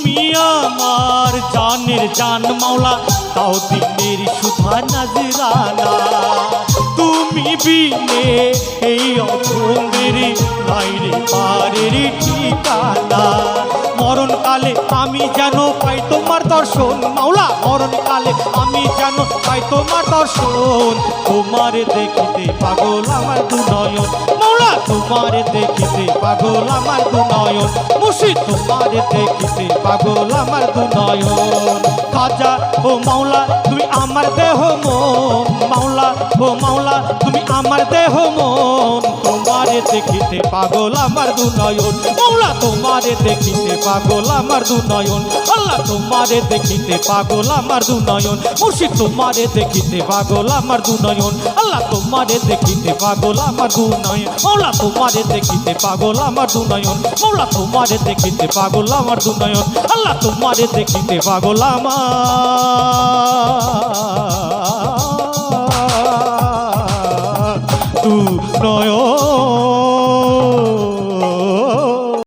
তুমি আমার জানের জান মাওলা, তাও দিনের সুধা নজরানা। তুমি বিনে এই অধমের লাইরে পারের ঠিকানা। মরণকালে আমি যেন পাই তোমার দর্শন মাওলা, মরণকালে আমি যেন পাই তোমার দর্শন। তোমারে দেখিতে পাগল আমার দু নয়ন মাওলা, তোমারে দেখিতে পাগল আমার দু নয়ন। মুর্শিদ তোমারে দেখিতে পাগল আমার দু নয়ন। খাজা ও মাওলা তুমি আমার দেহ মন, মাওলা ও মাওলা তুমি আমার দেহ মন। তোমারে দেখিতে পাগল আমার দু নয়ন মাওলা, তোমারে দেখিতে পাগল আমার দু নয়ন। আল্লাহ তোমারে দেখিতে পাগল আমার দু নয়ন। মুর্শিদ তোমারে দেখিতে পাগল আমার দু নয়ন। আল্লাহ তোমারে দেখিতে পাগল আমার দু নয়ন। মাওলা তোমারে দেখিতে পাগল আমার দু নয়ন। মাওলা তোমারে দেখিতে পাগল আমার দু নয়ন। আল্লাহ তোমারে দেখিতে পাগল আমার দু নয়ন।